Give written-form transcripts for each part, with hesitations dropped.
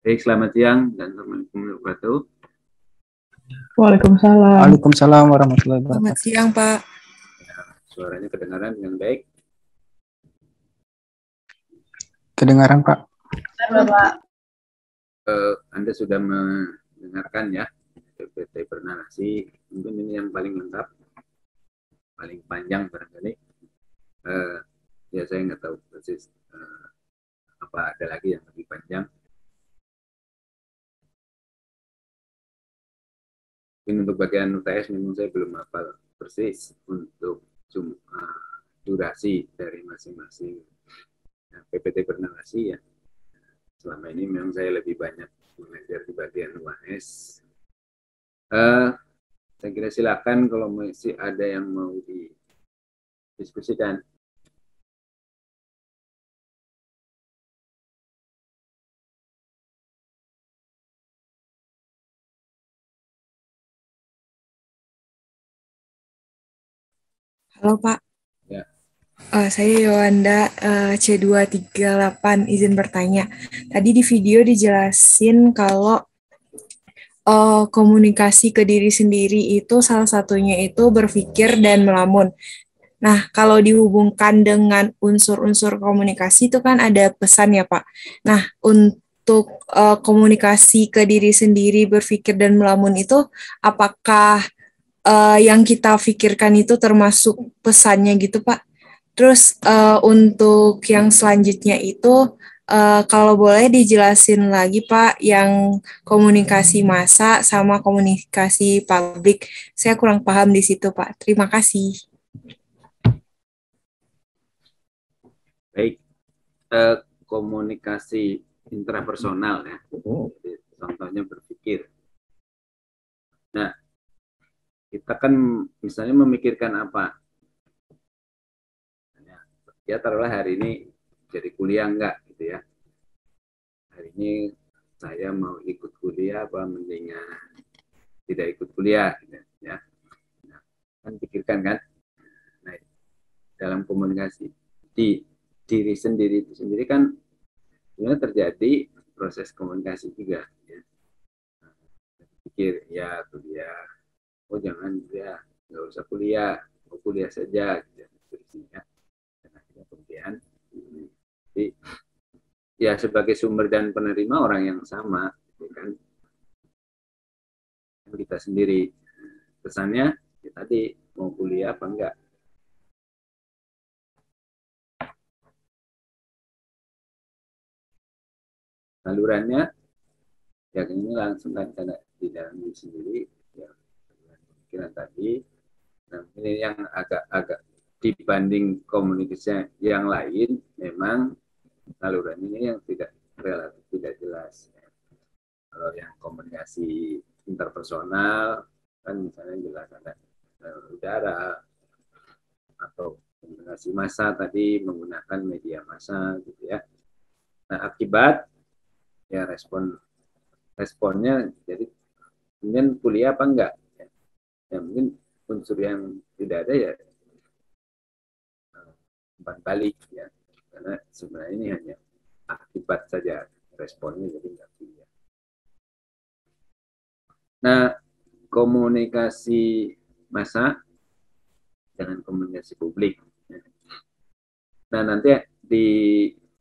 Baik, selamat siang dan Assalamualaikum warahmatullahi wabarakatuh. Waalaikumsalam. Waalaikumsalam warahmatullahi Selamat wabarakatuh. siang, Pak. Suaranya kedengaran dengan baik. Kedengaran, Pak? Anda sudah mendengarkan ya PPT Bernarasi. Mungkin ini yang paling lengkap, paling panjang barangkali. Ya saya nggak tahu persis apa ada lagi yang lebih panjang. Mungkin untuk bagian UTS memang saya belum hafal persis untuk durasi dari masing-masing PPT Bernarasi ya. Selama ini memang saya lebih banyak mengajar di bagian UAS. Saya kira silakan kalau masih ada yang mau didiskusikan. Halo, Pak. Ya. Saya Yolanda, C238, izin bertanya. Tadi di video dijelasin kalau komunikasi ke diri sendiri itu salah satunya itu berpikir dan melamun. Nah, kalau dihubungkan dengan unsur-unsur komunikasi itu kan ada pesan ya, Pak. Nah, untuk komunikasi ke diri sendiri, berpikir dan melamun itu, apakah yang kita pikirkan itu termasuk pesannya gitu, Pak? Terus untuk yang selanjutnya itu, kalau boleh dijelasin lagi, Pak, yang komunikasi massa sama komunikasi publik. Saya kurang paham di situ, Pak. Terima kasih. Baik, komunikasi intrapersonal ya. Jadi, contohnya berpikir. Nah, kita kan misalnya memikirkan apa? Ya taruhlah hari ini jadi kuliah enggak gitu ya. Hari ini saya mau ikut kuliah apa mendingan tidak ikut kuliah gitu ya. Nah, kan pikirkan kan. Nah, dalam komunikasi di diri sendiri itu sendiri kan sebenarnya terjadi proses komunikasi juga ya. Pikir ya kuliah, oh jangan ya nggak usah kuliah, mau kuliah saja gitu ya. Dan akhirnya kemudian jadi, ya sebagai sumber dan penerima orang yang sama gitu kan kita sendiri pesannya ya tadi mau kuliah apa enggak. Salurannya ya ini langsung kan di dalam diri sendiri ya pemikiran tadi. Nah ini yang agak dibanding komunikasi yang lain memang saluran ini yang tidak relatif tidak jelas. Kalau yang komunikasi interpersonal kan misalnya jelas ada udara atau komunikasi massa tadi menggunakan media massa gitu ya. Nah akibat ya responnya jadi kemudian kuliah apa enggak ya mungkin unsur yang tidak ada ya umpan balik ya karena sebenarnya ini hanya akibat saja responnya jadi enggak kuliah. Nah komunikasi massa dengan komunikasi publik. Nah nanti di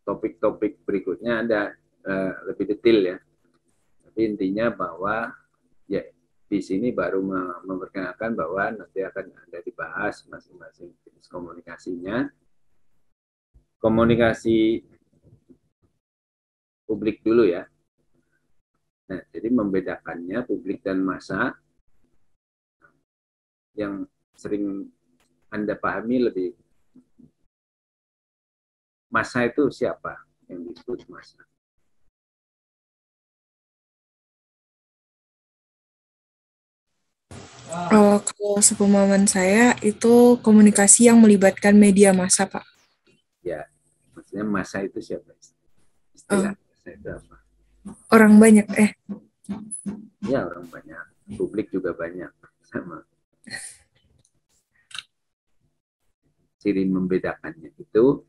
topik-topik berikutnya ada lebih detail ya. Tapi intinya bahwa ya di sini baru memperkenalkan bahwa nanti akan ada dibahas masing-masing jenis komunikasinya. Komunikasi publik dulu ya. Nah, jadi membedakannya publik dan massa yang sering Anda pahami lebih massa itu siapa yang disebut massa? Kalau sepemahaman saya itu komunikasi yang melibatkan media massa, Pak. Ya, maksudnya massa itu siapa? Istilah massa itu apa? Orang banyak, Ya, orang banyak. Publik juga banyak. Sama. Ciri membedakannya itu,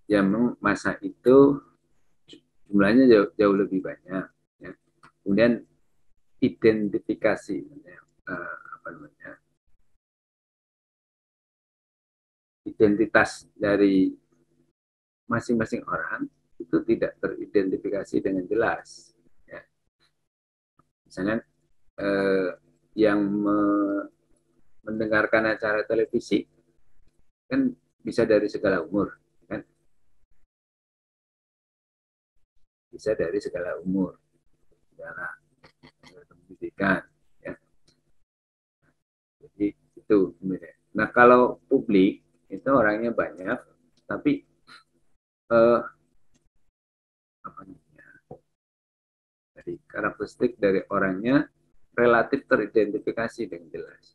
ya memang massa itu jumlahnya jauh lebih banyak. Ya. Kemudian identifikasi, apa namanya, identitas dari masing-masing orang itu tidak teridentifikasi dengan jelas. Ya. Misalnya yang mendengarkan acara televisi kan bisa dari segala umur, kan? Bisa dari segala umur, segala pendidikan, ya. Jadi itu. Nah kalau publik itu orangnya banyak, tapi apa namanya, dari karakteristik dari orangnya relatif teridentifikasi dengan jelas.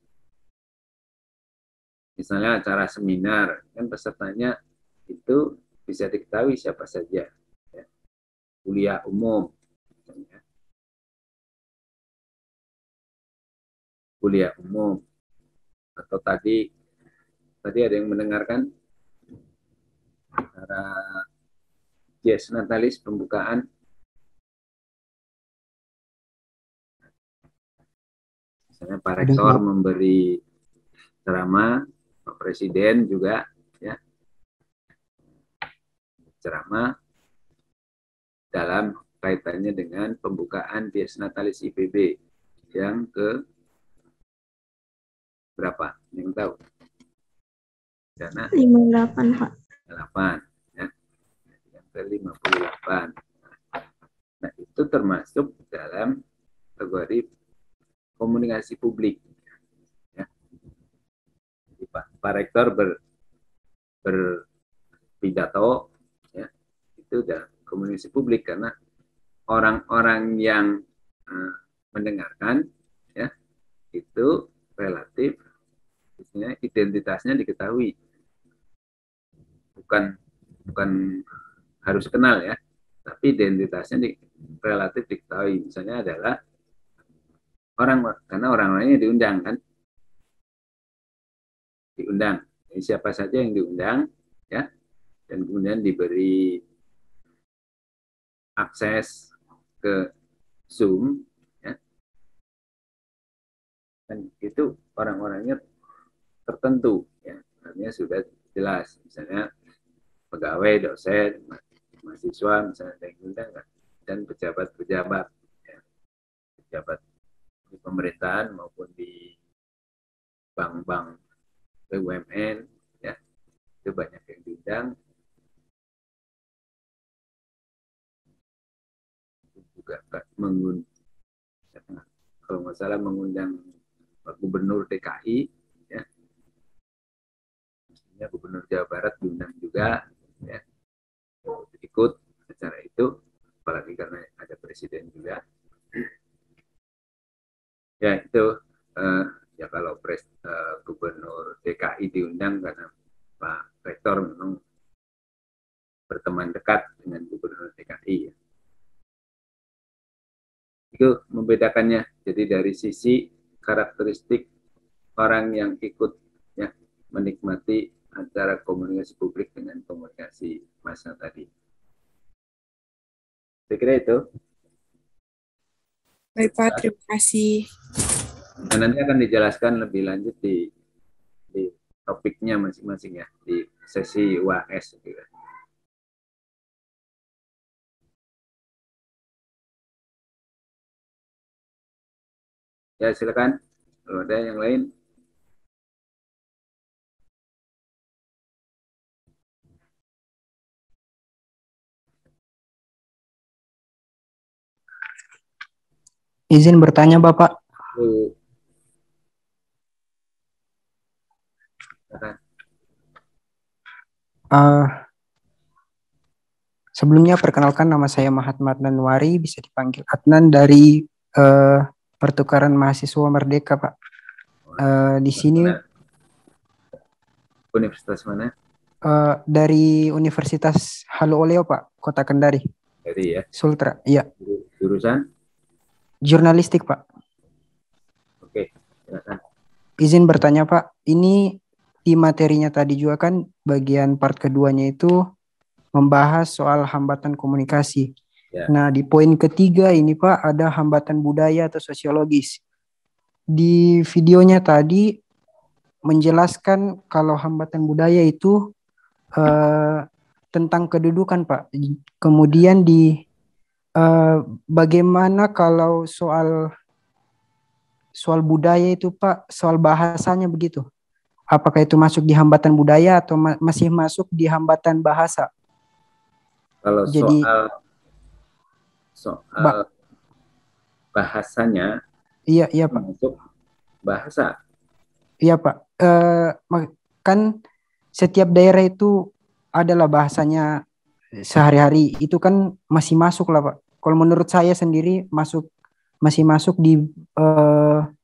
Misalnya acara seminar, kan pesertanya itu bisa diketahui siapa saja. Ya. Kuliah umum, misalnya. Kuliah umum, atau tadi ada yang mendengarkan acara Dies Natalis pembukaan. Misalnya Pak Rektor memberi ceramah, Pak Presiden juga ya ceramah dalam kaitannya dengan pembukaan Dies Natalis IPB yang ke berapa? Yang tahu? Dana 58, Pak. 8 ya. Yang ke 58. Nah, itu termasuk dalam kategori komunikasi publik. Ya. Jadi Pak Rektor berpidato, ya, itu udah komunikasi publik karena orang-orang yang mendengarkan, ya, itu relatif, identitasnya diketahui, bukan harus kenal ya, tapi identitasnya relatif diketahui. Misalnya adalah karena orang-orangnya diundang kan, diundang. Jadi siapa saja yang diundang, ya, dan kemudian diberi akses ke Zoom, ya, dan itu orang-orangnya tertentu, ya, artinya sudah jelas. Misalnya pegawai, dosen, mahasiswa, misalnya yang diundang, dan pejabat-pejabat, ya, pejabat di pemerintahan maupun di bank-bank BUMN, ya, itu banyak yang diundang. Juga kalau nggak salah mengundang Pak Gubernur DKI, ya, mestinya Gubernur Jawa Barat diundang juga, ya, ikut acara itu, apalagi karena ada presiden juga. Ya itu ya kalau Gubernur DKI diundang karena Pak Rektor memang berteman dekat dengan Gubernur DKI. Ya. Itu membedakannya. Jadi dari sisi karakteristik orang yang ikut, ya, menikmati antara komunikasi publik dengan komunikasi massa tadi. Saya kira itu. Baik Pak, terima kasih. Dan nanti akan dijelaskan lebih lanjut di topiknya masing-masing ya, di sesi UAS. Gitu. Ya silakan, kalau ada yang lain. Izin bertanya Bapak. Sebelumnya perkenalkan, nama saya Mahatma Adnanwari, bisa dipanggil Adnan, dari Pertukaran Mahasiswa Merdeka, Pak. Di sini Universitas mana? Dari Universitas Halu Oleo, Pak, Kota Kendari. Dari ya. Sultra, iya. Jurusan? Jurnalistik, Pak. Oke, silakan. Izin bertanya, Pak. Ini di materinya tadi juga kan bagian part keduanya itu membahas soal hambatan komunikasi. Ya. Nah, di poin ketiga ini Pak ada hambatan budaya atau sosiologis. Di videonya tadi menjelaskan kalau hambatan budaya itu eh, tentang kedudukan Pak. Kemudian eh, bagaimana kalau soal soal budaya itu Pak, soal bahasanya begitu. Apakah itu masuk di hambatan budaya atau masih masuk di hambatan bahasa? Kalau Jadi, soal bahasanya iya iya Pak. masuk bahasa. Iya Pak. Kan setiap daerah itu adalah bahasanya sehari-hari. Itu kan masih masuk lah Pak. Kalau menurut saya sendiri masih masuk di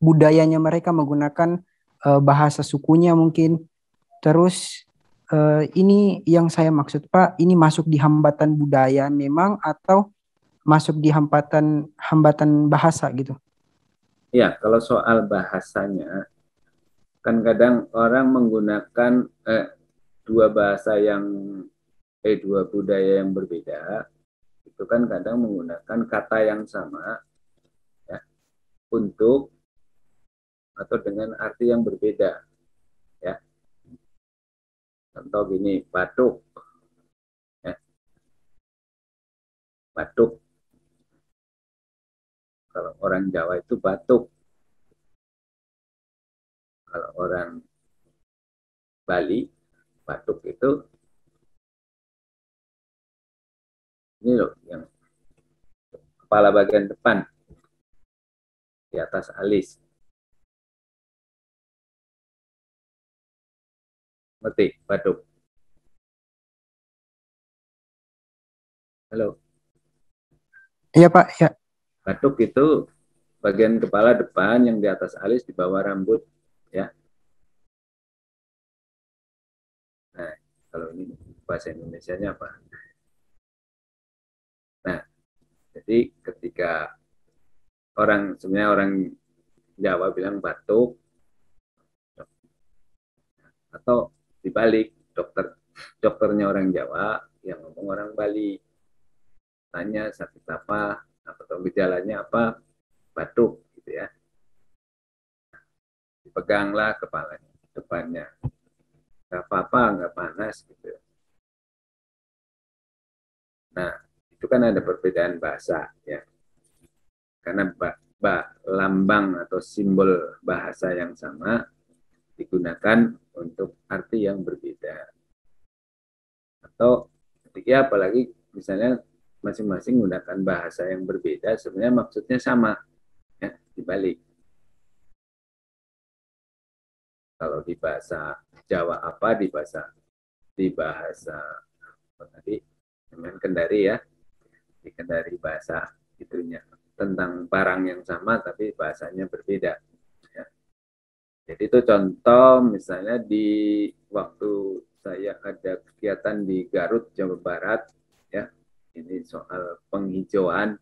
budayanya mereka menggunakan bahasa sukunya mungkin. Terus ini yang saya maksud Pak, ini masuk di hambatan budaya memang atau masuk di hambatan hambatan bahasa gitu. Ya, kalau soal bahasanya, kan kadang orang menggunakan dua bahasa yang dua budaya yang berbeda, itu kan kadang menggunakan kata yang sama ya, untuk atau dengan arti yang berbeda ya. Contoh gini, batuk ya, batuk. Kalau orang Jawa itu batuk. Kalau orang Bali, batuk itu ini loh, yang kepala bagian depan di atas alis. Ngerti? Batuk. Halo. Iya Pak, ya. Batuk itu bagian kepala depan yang di atas alis di bawah rambut ya. Nah, kalau ini bahasa Indonesianya apa? Nah, jadi ketika sebenarnya orang Jawa bilang batuk, atau dibalik, dokternya orang Jawa yang ngomong orang Bali, tanya sakit apa atau gejalanya apa, batuk gitu ya. Dipeganglah kepalanya, depannya, nggak apa-apa, nggak panas gitu. Nah, itu kan ada perbedaan bahasa ya, karena lambang atau simbol bahasa yang sama digunakan untuk arti yang berbeda. Atau ketika apalagi misalnya masing-masing menggunakan bahasa yang berbeda, sebenarnya maksudnya sama ya, dibalik. Kalau di bahasa Jawa apa, di bahasa apa tadi, dengan Kendari ya, di Kendari bahasa itunya tentang barang yang sama tapi bahasanya berbeda ya. Jadi itu contoh misalnya di waktu saya ada kegiatan di Garut Jawa Barat ya, ini soal penghijauan.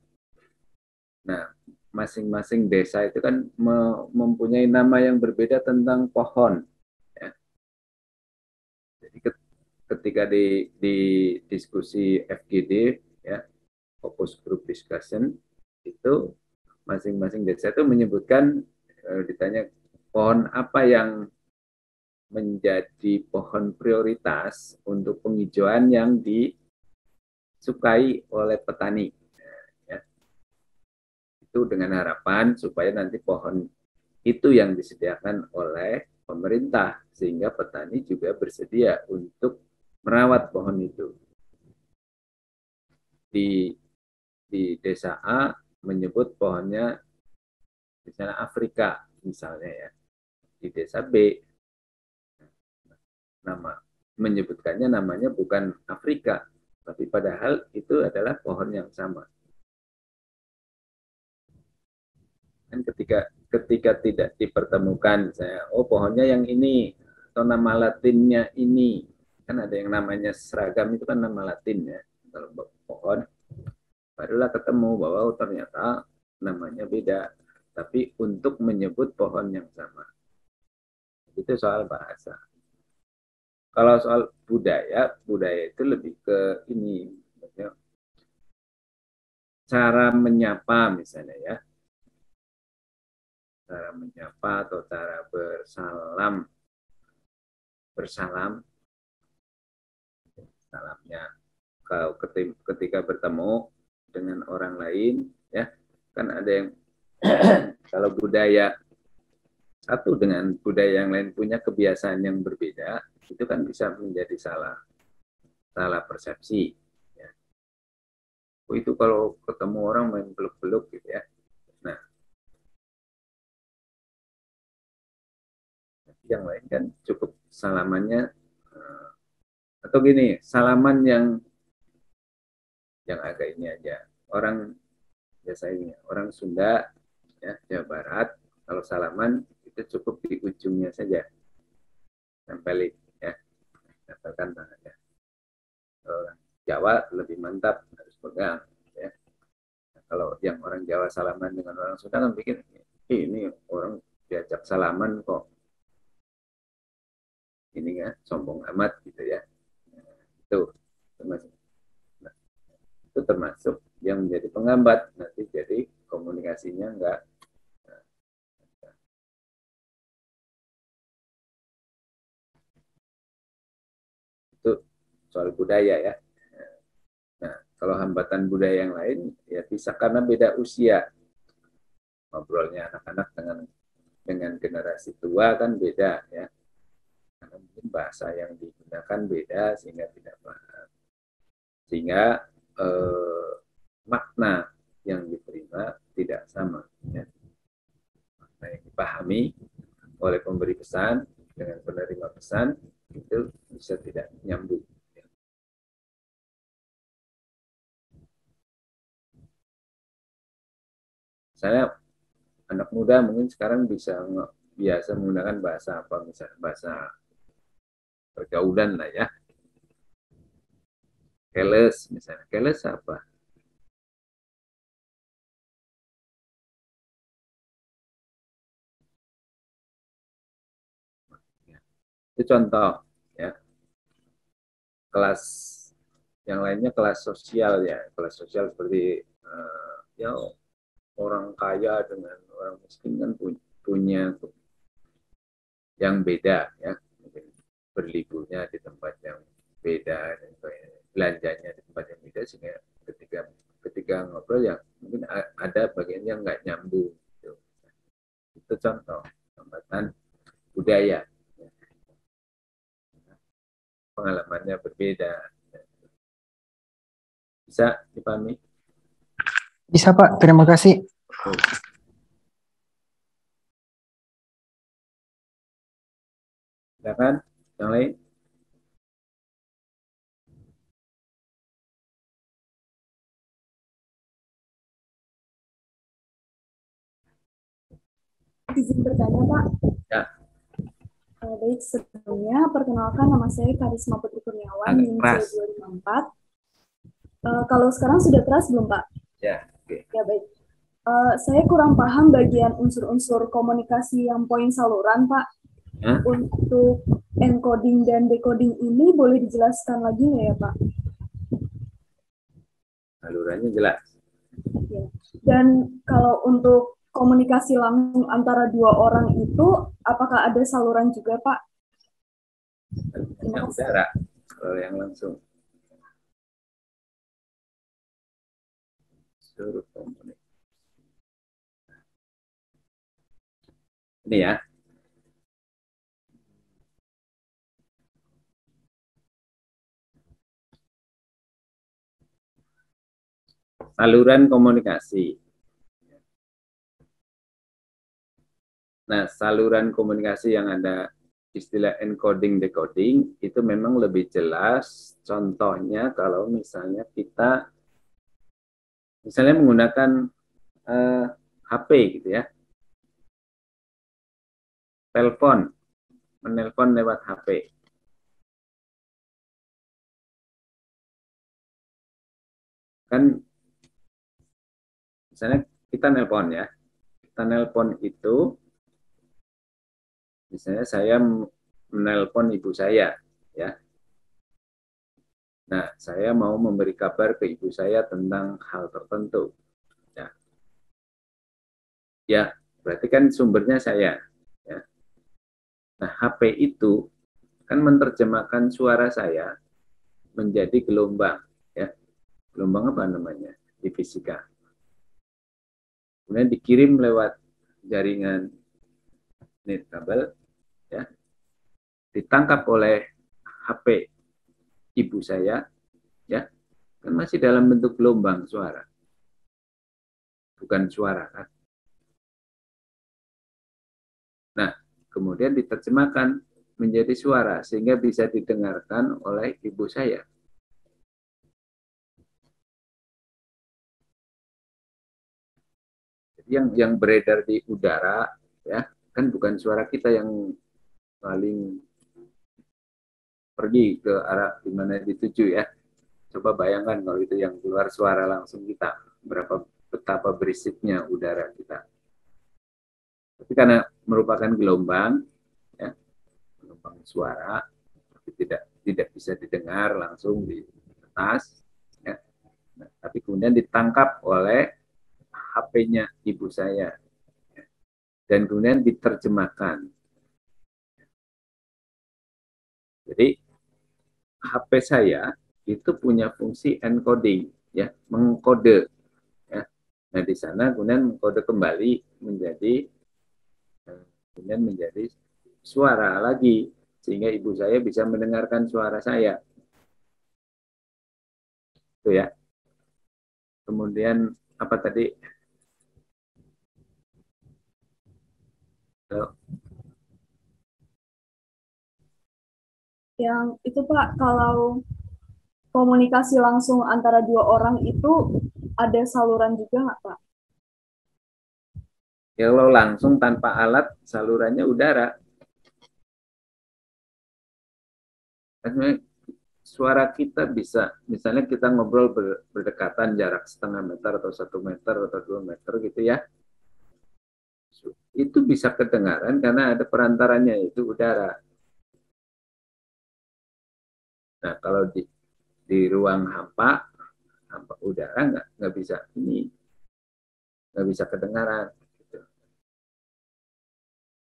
Nah, masing-masing desa itu kan mempunyai nama yang berbeda tentang pohon ya. Jadi ketika di diskusi FGD ya, Focus Group Discussion, itu masing-masing desa itu menyebutkan, ditanya pohon apa yang menjadi pohon prioritas untuk penghijauan yang disukai oleh petani ya. Itu dengan harapan supaya nanti pohon itu yang disediakan oleh pemerintah sehingga petani juga bersedia untuk merawat pohon itu. Di desa A menyebut pohonnya misalnya Afrika misalnya ya. Di desa B menyebutkannya namanya bukan Afrika, tapi padahal itu adalah pohon yang sama. Dan ketika tidak dipertemukan, saya pohonnya yang ini atau nama latinnya ini, kan ada yang namanya seragam itu kan nama latin ya. Kalau pohon barulah ketemu bahwa ternyata namanya beda, tapi untuk menyebut pohon yang sama. Itu soal bahasa. Kalau soal budaya itu lebih ke ini, cara menyapa misalnya ya, cara menyapa atau cara bersalam, salamnya kalau ketika bertemu dengan orang lain ya, kan ada yang kalau budaya satu dengan budaya yang lain punya kebiasaan yang berbeda, itu kan bisa menjadi salah persepsi ya. Itu kalau ketemu orang main peluk-peluk gitu ya. Nah, yang lain kan cukup salamannya atau gini, salaman yang agak ini aja. Orang biasanya orang Sunda ya, Jawa Barat, kalau salaman itu cukup di ujungnya saja. Tempelin ya, tempelkan tangannya. Orang Jawa lebih mantap, harus pegang ya. Nah, kalau yang orang Jawa salaman dengan orang Sunda kan pikir ini orang diajak salaman kok ini ya sombong amat gitu ya. Nah, itu termasuk itu termasuk yang menjadi penghambat, nanti jadi komunikasinya enggak. Itu soal budaya ya. Nah, kalau hambatan budaya yang lain ya bisa karena beda usia, ngobrolnya anak-anak dengan generasi tua kan beda ya, karena mungkin bahasa yang digunakan beda sehingga tidak paham, sehingga makna yang diterima tidak sama ya. Makna yang dipahami oleh pemberi pesan dengan penerima pesan itu bisa tidak nyambung. Saya anak muda mungkin sekarang biasa menggunakan bahasa apa, misalnya bahasa pergaulan lah ya. Keles misalnya. Keles apa? Itu contoh ya. Kelas yang lainnya kelas sosial ya. Kelas sosial seperti ya orang kaya dengan orang miskin kan punya yang beda ya. Mungkin berliburnya di tempat yang beda dan belanjanya di tempat yang beda, sehingga ketika ngobrol ya mungkin ada bagian yang nggak nyambung gitu. Itu contoh hambatan budaya, pengalamannya berbeda. Bisa dipahami? Bisa Pak, terima kasih. Silakan yang lain. Izin bertanya, Pak. Ya. Baik, sebelumnya perkenalkan, nama saya Karisma Putri Kurniawan, NIM C254. Kalau sekarang sudah keras belum, Pak? Ya, oke. Ya, baik. Saya kurang paham bagian unsur-unsur komunikasi yang poin saluran, Pak. Untuk encoding dan decoding ini boleh dijelaskan lagi nggak ya, Pak? Salurannya jelas. Ya. Dan kalau untuk komunikasi langsung antara dua orang itu, apakah ada saluran juga, Pak? Yang udara, kalau yang langsung. Suruh komunikasi. Ini ya. Saluran komunikasi. Nah, saluran komunikasi yang ada istilah encoding decoding itu memang lebih jelas. Contohnya kalau misalnya kita menggunakan HP gitu ya. Telepon, menelpon lewat HP. Kan misalnya kita nelpon ya. Kita nelpon itu misalnya saya menelpon ibu saya ya. Nah, saya mau memberi kabar ke ibu saya tentang hal tertentu. Ya, ya berarti kan sumbernya saya. Ya. Nah, HP itu kan menerjemahkan suara saya menjadi gelombang. Ya. Gelombang apa namanya di fisika? Kemudian dikirim lewat jaringan net kabel, ya, ditangkap oleh HP ibu saya, ya, kan masih dalam bentuk gelombang suara, bukan suara kan. Nah, kemudian diterjemahkan menjadi suara sehingga bisa didengarkan oleh ibu saya. Jadi yang beredar di udara, ya, kan bukan suara kita yang paling pergi ke arah di mana dituju, ya. Coba bayangkan kalau itu yang keluar suara langsung kita, betapa berisiknya udara kita. Tapi karena merupakan gelombang, ya, gelombang suara, tapi tidak bisa didengar langsung di atas, ya. Nah, tapi kemudian ditangkap oleh HP-nya ibu saya, ya, dan kemudian diterjemahkan. Jadi HP saya itu punya fungsi encoding, ya, mengkode, ya. Nah, di sana kemudian mengkode kembali kemudian menjadi suara lagi sehingga ibu saya bisa mendengarkan suara saya. Itu ya. Kemudian apa tadi? Yang itu Pak, kalau komunikasi langsung antara dua orang itu ada saluran juga nggak Pak? Ya, kalau langsung tanpa alat, salurannya udara. Suara kita bisa, misalnya kita ngobrol berdekatan jarak setengah meter atau 1 meter atau 2 meter gitu ya, itu bisa kedengaran karena ada perantaranya itu udara. Nah, kalau di ruang hampa udara nggak bisa nggak bisa kedengaran. Gitu.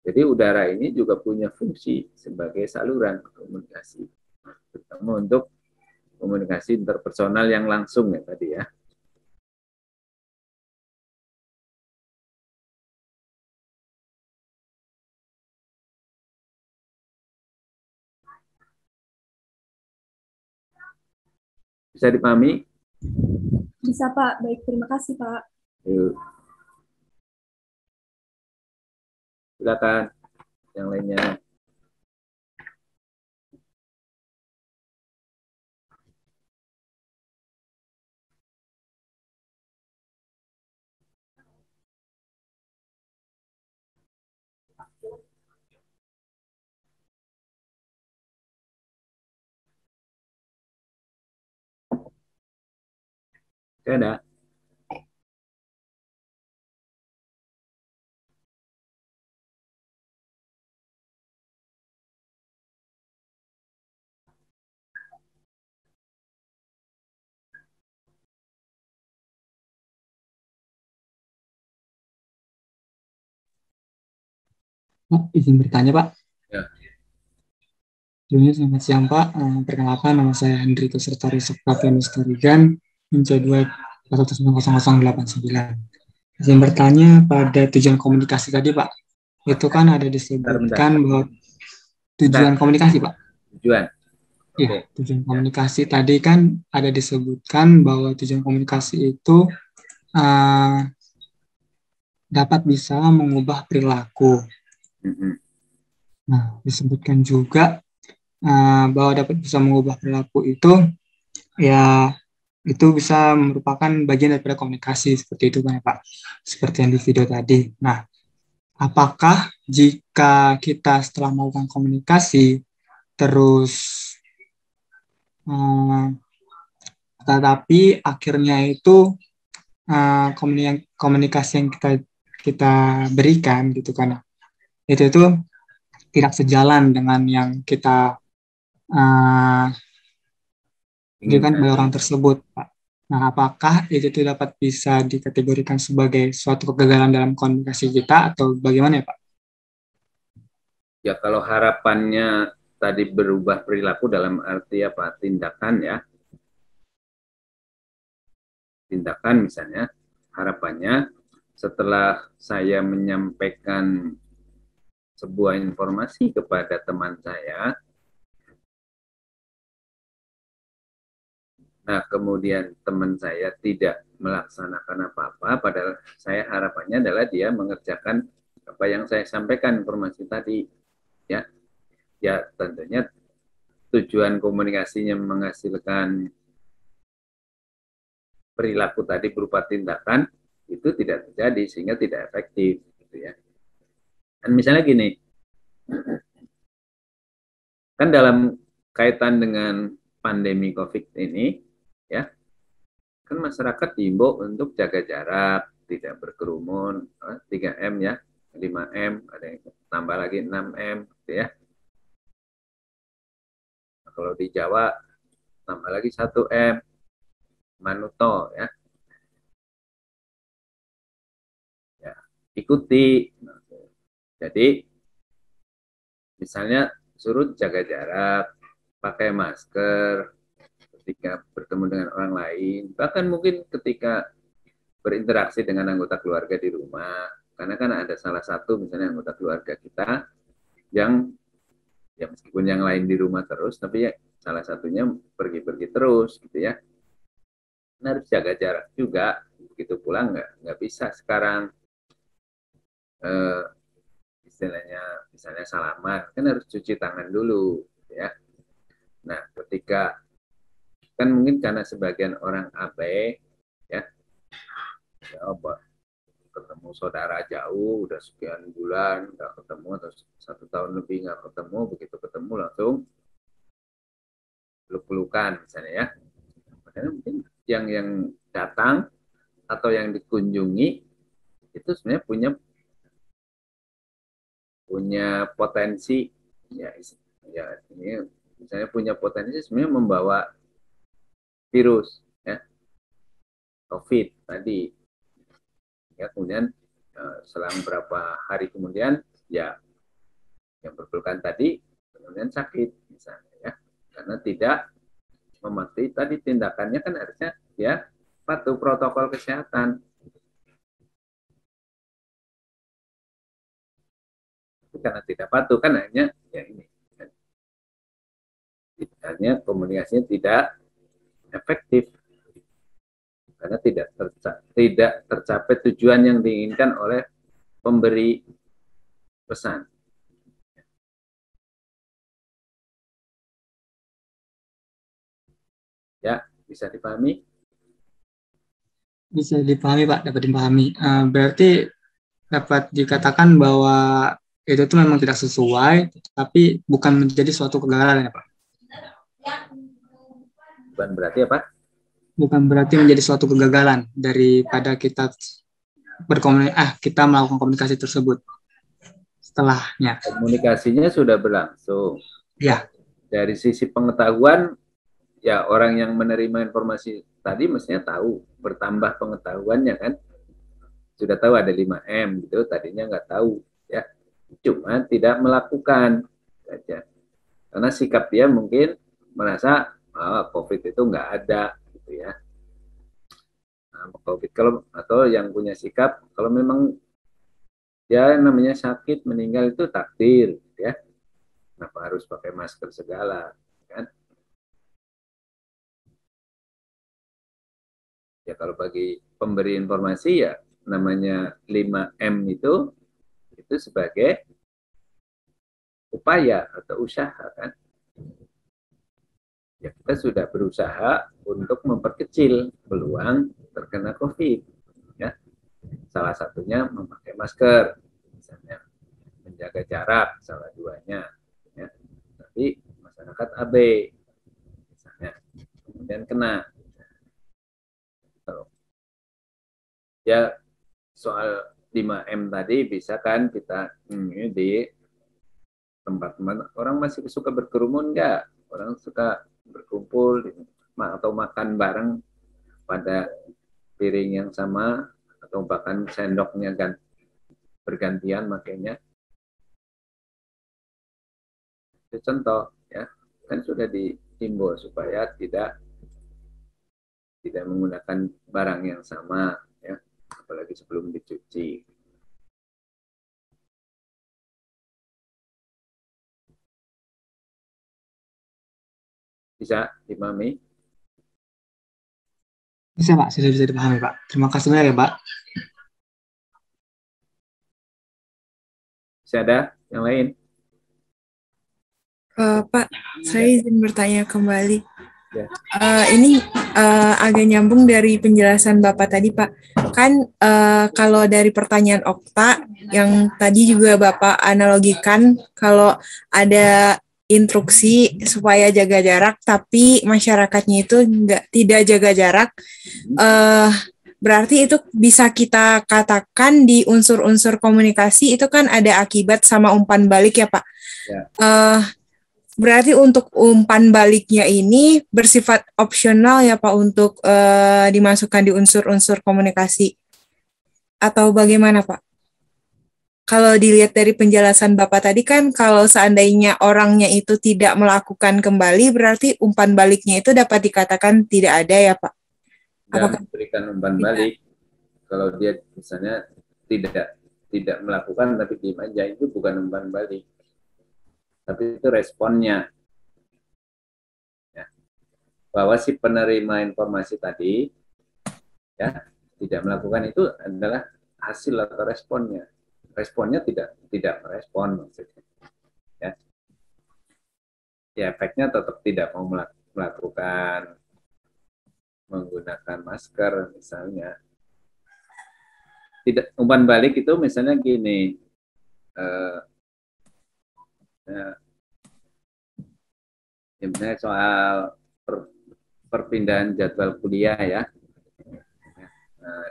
Jadi udara ini juga punya fungsi sebagai saluran komunikasi, terutama untuk komunikasi interpersonal yang langsung ya tadi ya. Bisa dipahami? Bisa Pak, baik, terima kasih Pak. Yuk. Silakan yang lainnya. Ada. Pak, izin bertanya Pak. Ya. Sebelumnya selamat siang Pak. Perkenalkan nama saya Hendrito Sertari Septavianus Tarigan, INC2 1900089. Izin bertanya pada tujuan komunikasi tadi Pak. Itu kan ada disebutkan bahwa tujuan komunikasi Pak. Tujuan. Iya, tujuan komunikasi tadi kan ada disebutkan bahwa tujuan komunikasi itu dapat bisa mengubah perilaku. Nah, disebutkan juga bahwa dapat bisa mengubah perilaku itu, ya itu bisa merupakan bagian daripada komunikasi seperti itu kan ya Pak, seperti yang di video tadi. Nah, apakah jika kita setelah melakukan komunikasi terus tetapi akhirnya itu komunikasi yang kita berikan gitu kan, itu tidak sejalan dengan yang kita diberikan kepada orang tersebut, Pak. Nah, apakah itu tuh dapat bisa dikategorikan sebagai suatu kegagalan dalam komunikasi kita atau bagaimana ya, Pak? Ya, kalau harapannya tadi berubah perilaku dalam arti apa? Tindakan ya. Tindakan misalnya, harapannya setelah saya menyampaikan sebuah informasi kepada teman saya, nah kemudian teman saya tidak melaksanakan apa-apa, padahal saya harapannya adalah dia mengerjakan apa yang saya sampaikan informasi tadi. Ya, ya tentunya tujuan komunikasinya menghasilkan perilaku tadi berupa tindakan itu tidak terjadi sehingga tidak efektif, gitu ya. Dan misalnya gini, kan dalam kaitan dengan pandemi COVID ini, ya, kan masyarakat diimbau untuk jaga jarak, tidak berkerumun, 3M ya, 5M, ada yang tambah lagi 6M, gitu ya. Nah, kalau di Jawa tambah lagi 1M, Manuto ya. Ya, ikuti. Jadi misalnya suruh jaga jarak, pakai masker ketika bertemu dengan orang lain, bahkan mungkin ketika berinteraksi dengan anggota keluarga di rumah, karena kan ada salah satu misalnya anggota keluarga kita yang ya meskipun yang lain di rumah terus, tapi ya salah satunya pergi-pergi terus gitu ya. Nah, harus jaga jarak juga, begitu pulang nggak bisa sekarang istilahnya misalnya salaman, kan harus cuci tangan dulu ya. Nah, ketika kan mungkin karena sebagian orang abai ya, ketemu saudara jauh udah sekian bulan nggak ketemu atau 1 tahun lebih nggak ketemu, begitu ketemu langsung peluk-pelukan misalnya ya. Makanya mungkin yang datang atau yang dikunjungi itu sebenarnya punya potensi ya ini misalnya punya potensi sebenarnya membawa virus ya COVID tadi ya, kemudian selang berapa hari kemudian ya yang berpelukan tadi kemudian sakit misalnya ya, karena tidak mematuhi tadi tindakannya, kan harusnya ya patuh protokol kesehatan. Karena tidak patuh kan hanya ya ini hanya komunikasinya tidak efektif karena tidak tercapai tujuan yang diinginkan oleh pemberi pesan. Ya, bisa dipahami? Bisa dipahami, Pak, dapat dipahami. Berarti dapat dikatakan bahwa itu tuh memang tidak sesuai, tapi bukan menjadi suatu kegagalan ya, Pak? Bukan berarti apa? Bukan berarti menjadi suatu kegagalan daripada kita kita melakukan komunikasi tersebut setelahnya. Komunikasinya sudah berlangsung. Ya. Dari sisi pengetahuan, ya orang yang menerima informasi tadi mestinya tahu, bertambah pengetahuannya kan. Sudah tahu ada 5M gitu, tadinya nggak tahu ya. Cuma tidak melakukan saja. Karena sikap dia mungkin merasa COVID itu nggak ada gitu ya. Nah, COVID kalau atau yang punya sikap kalau memang ya namanya sakit meninggal itu takdir ya. Kenapa harus pakai masker segala kan? Ya kalau bagi pemberi informasi ya namanya 5M itu sebagai upaya atau usaha kan. Ya kita sudah berusaha untuk memperkecil peluang terkena COVID. Ya. Salah satunya memakai masker, misalnya menjaga jarak, salah duanya. Ya. Tapi masyarakat abai, misalnya, kemudian kena. Ya soal 5M tadi bisa kan kita di tempat-tempat orang masih suka berkerumun nggak? Orang suka berkumpul atau makan bareng pada piring yang sama atau bahkan sendoknya bergantian makanya. Itu contoh ya, kan sudah dihimbau supaya tidak menggunakan barang yang sama ya, apalagi sebelum dicuci. Bisa dipahami? Bisa Pak, sudah bisa dipahami Pak. Terima kasih banyak ya Pak. Bisa ada yang lain? Pak, saya izin bertanya kembali. Ya. Ini agak nyambung dari penjelasan Bapak tadi, Pak. Kan kalau dari pertanyaan Okta, yang tadi juga Bapak analogikan kalau ada instruksi supaya jaga jarak, tapi masyarakatnya itu tidak jaga jarak, berarti itu bisa kita katakan di unsur-unsur komunikasi itu kan ada akibat sama umpan balik ya, Pak? Ya. Berarti untuk umpan baliknya ini bersifat opsional ya Pak untuk dimasukkan di unsur-unsur komunikasi atau bagaimana Pak? Kalau dilihat dari penjelasan Bapak tadi kan kalau seandainya orangnya itu tidak melakukan kembali berarti umpan baliknya itu dapat dikatakan tidak ada ya Pak? Dan memberikan umpan balik kalau dia misalnya tidak melakukan tapi diam aja, itu bukan umpan balik. Tapi itu responnya. Ya. Bahwa si penerima informasi tadi ya tidak melakukan itu adalah hasil atau responnya. Responnya tidak merespon maksudnya. Ya. Ya, efeknya tetap tidak mau melakukan menggunakan masker misalnya. Tidak, umpan balik itu misalnya gini. Misalnya soal perpindahan jadwal kuliah ya.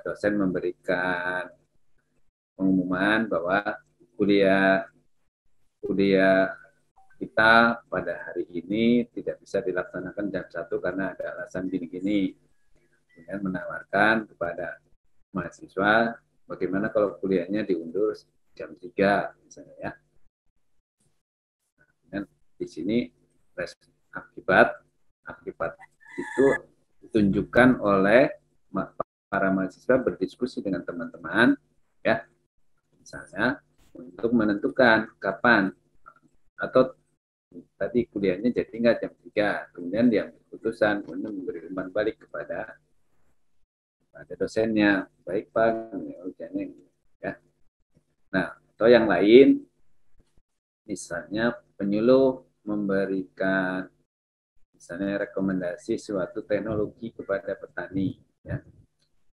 Dosen memberikan pengumuman bahwa kuliah kita pada hari ini tidak bisa dilaksanakan jam 1 karena ada alasan gini-gini. Kemudian menawarkan kepada mahasiswa bagaimana kalau kuliahnya diundur jam 3 misalnya ya. Dan di sini akibat itu ditunjukkan oleh para mahasiswa berdiskusi dengan teman-teman ya, misalnya untuk menentukan kapan atau tadi kuliahnya jadi nggak jam 3, kemudian dia keputusan kemudian memberi umpan balik kepada dosennya, baik Pak ujiannya ya. Nah, atau yang lain misalnya penyuluh memberikan misalnya rekomendasi suatu teknologi kepada petani ya.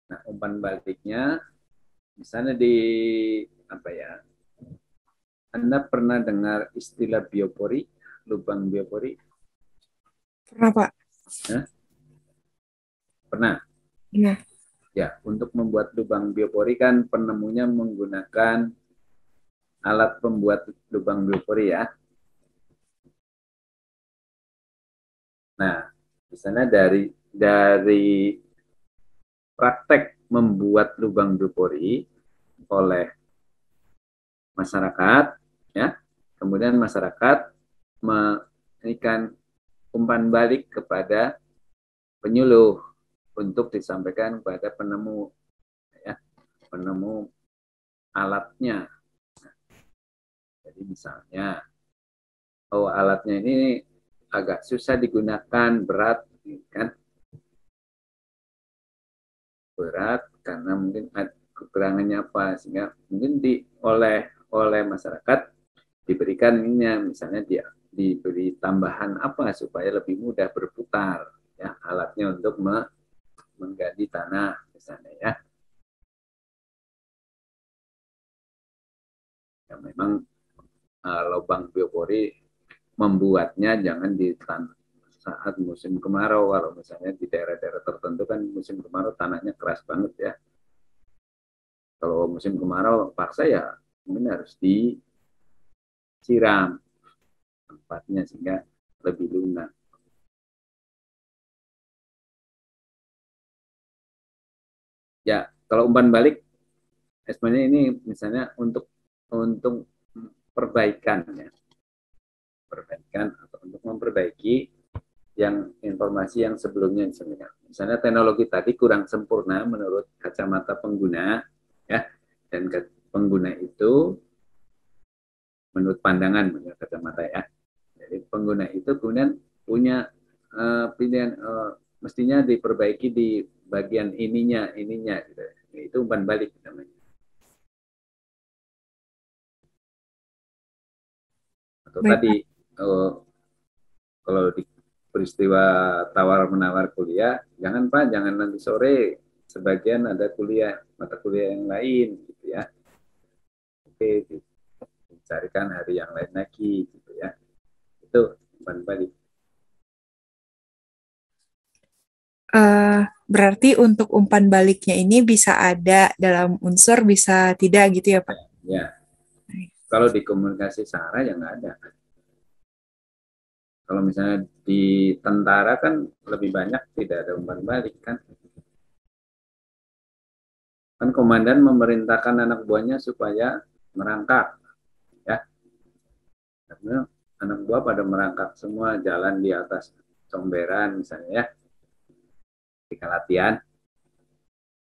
Nah, umpan baliknya misalnya di apa ya? Anda pernah dengar istilah biopori, lubang biopori? Pernah Pak? Nah, pernah? Iya. Ya, untuk membuat lubang biopori kan penemunya menggunakan alat pembuat lubang biopori ya. Nah, misalnya dari praktek membuat lubang biopori oleh masyarakat, ya, kemudian masyarakat memberikan umpan balik kepada penyuluh untuk disampaikan kepada penemu, ya, penemu alatnya. Jadi misalnya, oh alatnya ini agak susah digunakan, berat, kan? Berat karena mungkin kekurangannya apa, sehingga mungkin oleh masyarakat diberikannya misalnya dia diberi tambahan apa supaya lebih mudah berputar ya alatnya untuk menggali tanah misalnya ya. Ya memang lubang biopori membuatnya jangan di saat musim kemarau. Kalau misalnya di daerah-daerah tertentu kan musim kemarau tanahnya keras banget ya. Kalau musim kemarau paksa ya mungkin harus disiram tempatnya sehingga lebih lunak. Ya, kalau umpan balik sebenarnya ini misalnya untuk perbaikan ya. Perbaikan atau untuk memperbaiki yang informasi yang sebelumnya. Misalnya teknologi tadi kurang sempurna menurut kacamata pengguna ya, dan pengguna itu menurut pandangan menurut kacamata ya. Jadi pengguna itu kemudian punya pilihan mestinya diperbaiki di bagian ininya gitu. Itu umpan balik namanya. Atau Baik, tadi kalau di peristiwa tawar-menawar kuliah, jangan Pak, jangan nanti sore, sebagian ada mata kuliah yang lain, gitu ya. Oke, dicarikan hari yang lain lagi, gitu ya. Itu umpan balik. Berarti untuk umpan baliknya ini bisa ada dalam unsur, bisa tidak gitu ya Pak? Ya. Kalau di komunikasi SARA ya nggak ada. Kalau misalnya di tentara kan lebih banyak tidak ada umpan balik kan. Kan komandan memerintahkan anak buahnya supaya merangkak. Ya, karena anak buah pada merangkak semua jalan di atas comberan misalnya ya, ketika latihan.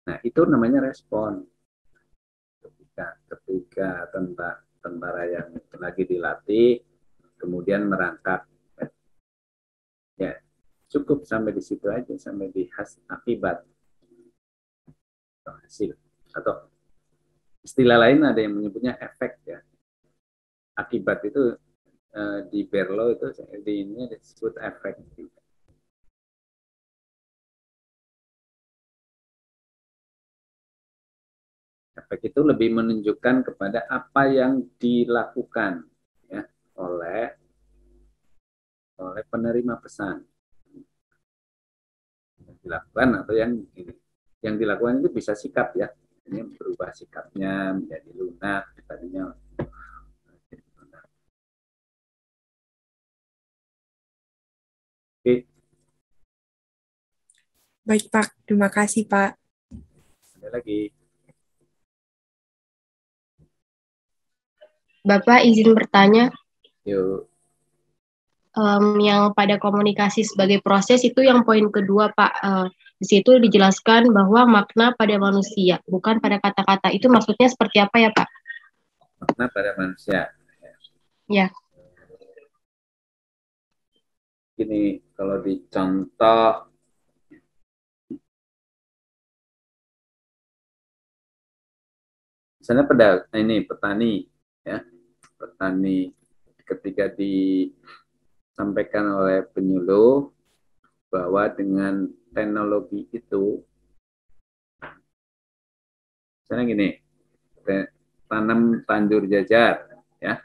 Nah itu namanya respon. Ketika tentara yang lagi dilatih kemudian merangkak, ya cukup sampai di situ aja, sampai di akibat atau hasil, atau istilah lain ada yang menyebutnya efek ya. Akibat itu di Berlo itu di ini disebut efek. Efek itu lebih menunjukkan kepada apa yang dilakukan ya oleh penerima pesan. Yang dilakukan atau yang dilakukan itu bisa sikap ya. Ini berubah sikapnya menjadi lunak, tadinya menjadi lunak. Oke. Baik Pak, terima kasih Pak. Ada lagi. Bapak izin bertanya, Yuk. Yang pada komunikasi sebagai proses itu yang poin kedua Pak, di situ dijelaskan bahwa makna pada manusia, bukan pada kata-kata. Itu maksudnya seperti apa ya Pak? Makna pada manusia. Ya. Ini kalau dicontoh misalnya petani ya, petani ketika disampaikan oleh penyuluh bahwa dengan teknologi itu misalnya gini, tanam tanjur jajar ya,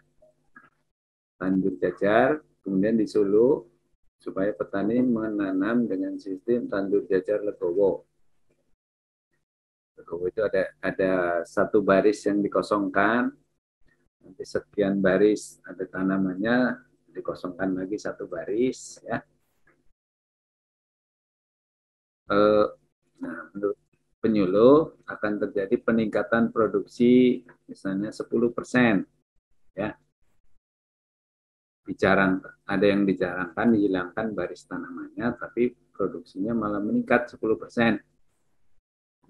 tanjur jajar kemudian disuluh supaya petani menanam dengan sistem tanjur jajar legowo. Legowo itu ada satu baris yang dikosongkan, nanti sekian baris ada tanamannya, dikosongkan lagi satu baris ya. Nah, menurut penyuluh akan terjadi peningkatan produksi misalnya 10% ya. Ada yang dijarangkan, dihilangkan baris tanamannya, tapi produksinya malah meningkat 10%.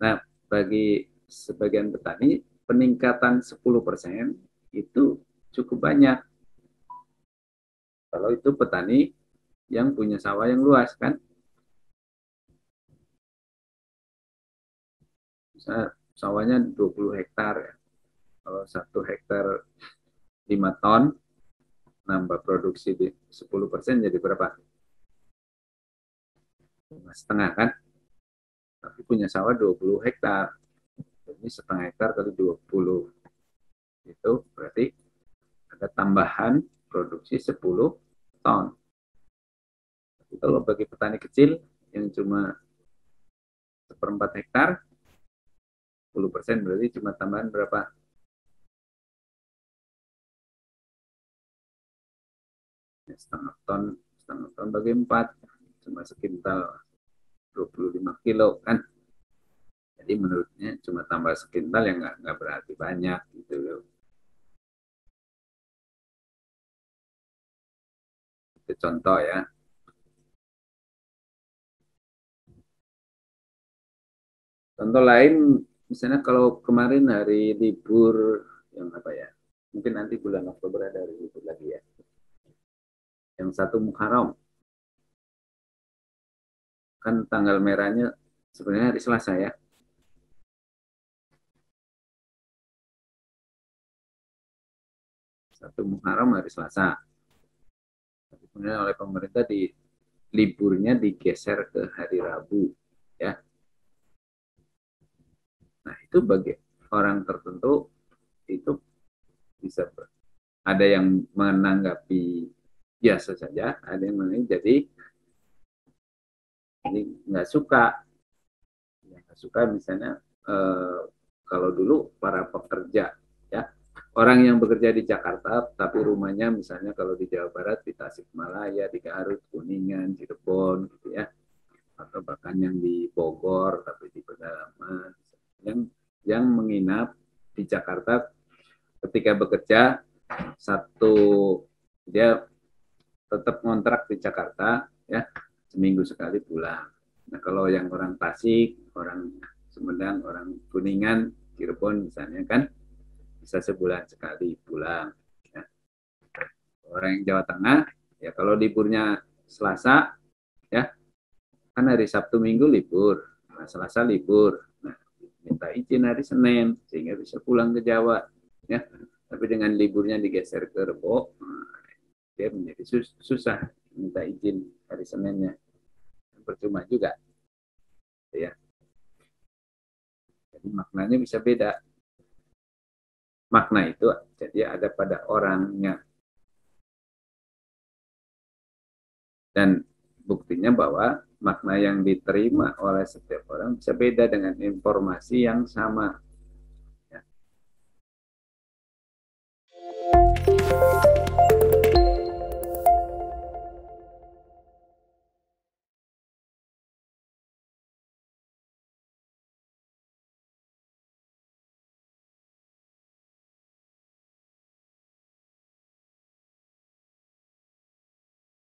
Nah, bagi sebagian petani, peningkatan 10% itu cukup banyak. Kalau itu petani yang punya sawah yang luas, kan? Misalnya sawahnya 20 hektar, ya. Kalau 1 hektar 5 ton, nambah produksi di 10% jadi berapa? 5,5 kan? Tapi punya sawah 20 hektar. Ini setengah hektar kali 20. Itu berarti ada tambahan produksi 10 ton. Tapi kalau bagi petani kecil yang cuma 1/4 hektar, 10% berarti cuma tambahan berapa? Setengah ton bagi 4, cuma sekintal 25 kilo kan. Jadi menurutnya cuma tambah sekintal yang nggak berarti banyak gitu loh. Itu contoh ya. Contoh lain, misalnya kalau kemarin hari libur yang apa ya? Mungkin nanti bulan Oktober ada hari libur lagi ya. Yang satu Muharram. Kan tanggal merahnya sebenarnya hari Selasa ya. Satu Muharram hari Selasa. Tapi kemudian oleh pemerintah liburnya digeser ke hari Rabu ya. Nah, itu bagi orang tertentu itu bisa ada yang menanggapi biasa saja, ada yang menanggapi jadi nggak suka. Nggak suka misalnya kalau dulu para pekerja ya, orang yang bekerja di Jakarta tapi rumahnya misalnya kalau di Jawa Barat di Tasikmalaya, di Garut, Kuningan, Cirebon gitu ya, atau bahkan yang di Bogor tapi di pedalaman, yang menginap di Jakarta ketika bekerja satu, dia tetap ngontrak di Jakarta ya, seminggu sekali pulang. Nah kalau yang orang Tasik, orang Sumedang, orang Kuningan, Cirebon misalnya kan bisa sebulan sekali pulang ya. Orang yang Jawa Tengah ya kalau liburnya Selasa ya, kan hari Sabtu Minggu libur, nah, Selasa libur, nah, minta izin hari Senin sehingga bisa pulang ke Jawa ya. Tapi dengan liburnya digeser ke Rebo, dia menjadi susah minta izin hari Seninnya, percuma juga ya. Jadi maknanya bisa beda. Makna itu jadi ada pada orangnya, dan buktinya bahwa makna yang diterima oleh setiap orang bisa beda dengan informasi yang sama.